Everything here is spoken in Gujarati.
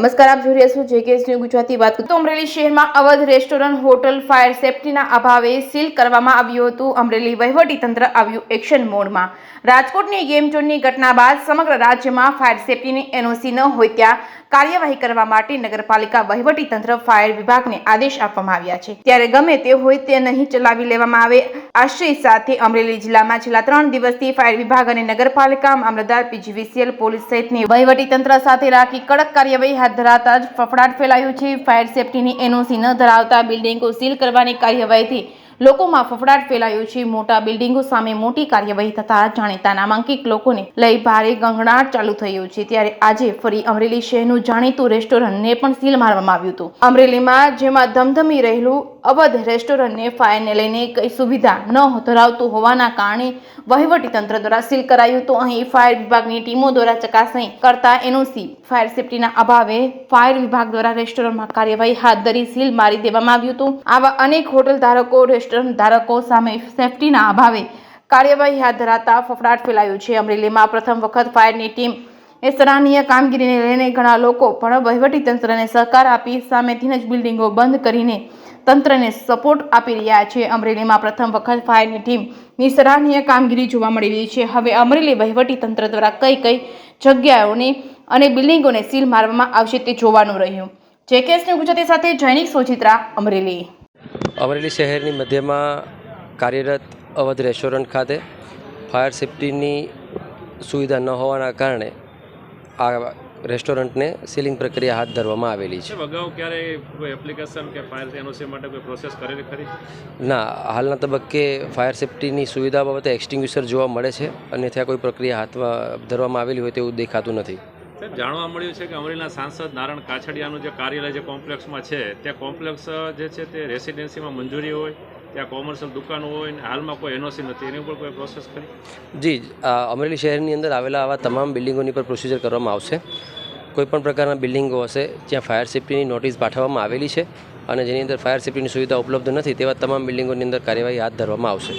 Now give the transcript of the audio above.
નમસ્કાર, આપ જોઈ રહ્યા છો જેકેએસ ન્યૂઝ ગુજરાતી. વાત કરીએ તો અમરેલી શહેરમાં અવધ રેસ્ટોરન્ટ હોટલ ફાયર સેફટીના અભાવે સીલ કરવામાં આવ્યું હતું. અમરેલી વહીવટીતંત્ર આવ્યું એક્શન મોડમાં. રાજકોટની ગેમ ઝોનની ઘટના બાદ સમગ્ર રાજ્યમાં ફાયર સેફટીની એનઓસી ન હોય ત્યાં કાર્યવાહી કરવા માટે નગરપાલિકા વહીવટીતંત્ર ફાયર વિભાગને આદેશ આપવામાં આવ્યા છે. ત્યારે ગમે તે હોય તે નહીં ચલાવી લેવામાં આવે. આશ્રય સાથે અમરેલી જિલ્લામાં છેલ્લા 3 દિવસથી ફાયર વિભાગ અને નગરપાલિકા મામલતદાર, પીજીવીસીએલ, પોલીસ સહિતની વહીવટીતંત્ર સાથે રાખી કડક કાર્યવાહી હાથ ધરાતા જ ફફડાટ ફેલાયો છે. ફાયર સેફટીની એનઓસી ન ધરાવતા બિલ્ડિંગો સીલ કરવાની કાર્યવાહીથી લોકોમાં ફફડાટ ફેલાયો છે. મોટા બિલ્ડિંગો સામે મોટી કાર્યવાહી થતા જાણીતા નામાંકિત લોકોને લઈ ભારે ગણગણાટ ચાલુ થયો છે. ત્યારે આજે ફરી અમરેલી શહેરનું જાણીતું રેસ્ટોરન્ટને પણ સીલ મારવામાં આવ્યું હતું. અમરેલીમાં જેમાં ધમધમી રહેલું અવધ રેસ્ટોરન્ટને ફાયરને લઈને કઈ સુવિધા ન ધરાવતું હોવાના કારણે વહીવટીતંત્ર દ્વારા સીલ કરાયું હતું. અહીં ફાયર વિભાગની ટીમો દ્વારા ચકાસણી કરતા એનઓસી ફાયર સેફટીના અભાવે ફાયર વિભાગ દ્વારા રેસ્ટોરન્ટમાં કાર્યવાહી હાથ ધરી સીલ મારી દેવામાં આવ્યું હતું. આવા અનેક હોટલ ધારકો, રેસ્ટોરન્ટ ધારકો સામે સેફટીના અભાવે કાર્યવાહી હાથ ધરાતા ફફડાટ ફેલાયો છે. અમરેલીમાં પ્રથમ વખત ફાયરની ટીમ એ સરાહનીય કામગીરીને લઈને ઘણા લોકો પણ વહીવટીતંત્રને સહકાર આપી સામેથી જ બિલ્ડિંગો બંધ કરીને તંત્રને સપોર્ટ આપી રહ્યા છે. અમરેલીમાં પ્રથમ વખત ફાયરની ટીમની સરાહનીય કામગીરી જોવા મળી રહી છે. હવે અમરેલી વહીવટીતંત્ર દ્વારા કઈ જગ્યાઓને અને બિલ્ડિંગોને સીલ મારવામાં આવશે તે જોવાનું રહ્યું. જેકેએસ ન્યૂઝ ગુજરાતી સાથે જૈનિક સોચિત્રા, અમરેલી. અમરેલી શહેરની મધ્યમાં કાર્યરત અવધ રેસ્ટોરન્ટ ખાતે ફાયર સેફટીની સુવિધા ન હોવાના કારણે આ રેસ્ટોરન્ટને સીલિંગ પ્રક્રિયા હાથ ધરવામાં આવેલી છે. અગાઉ ક્યારે કોઈ એપ્લિકેશન કે ફાયર એનઓસી માટે કોઈ પ્રોસેસ કરેલી ખરી? ના, હાલના તબક્કે ફાયર સેફટીની સુવિધા બાબતે એક્સટિંગ્વિશર જોવા મળે છે અને ત્યાં કોઈ પ્રક્રિયા હાથ ધરવામાં આવેલી હોય તેવું દેખાતું નથી. જાણવા મળ્યું છે કે અમરેલીના સાંસદ નારણ કાછડિયાનું જે કાર્યાલય જે કોમ્પ્લેક્સમાં છે ત્યાં કોમ્પ્લેક્સ જે છે તે રેસિડેન્સીમાં મંજૂરી હોય, ત્યાં કોમર્શિયલ દુકાનો હોય ને હાલમાં કોઈ એનઓસી નથી, એની ઉપર કોઈ પ્રોસેસ કરી? જી, અમરેલી શહેરની અંદર આવેલા આવા તમામ બિલ્ડિંગોની પર પ્રોસિજર કરવામાં આવશે. કોઈપણ પ્રકારના બિલ્ડિંગો હશે જ્યાં ફાયર સેફટીની નોટિસ પાઠવવામાં આવેલી છે અને જેની અંદર ફાયર સેફટીની સુવિધા ઉપલબ્ધ નથી તેવા તમામ બિલ્ડિંગોની અંદર કાર્યવાહી હાથ ધરવામાં આવશે.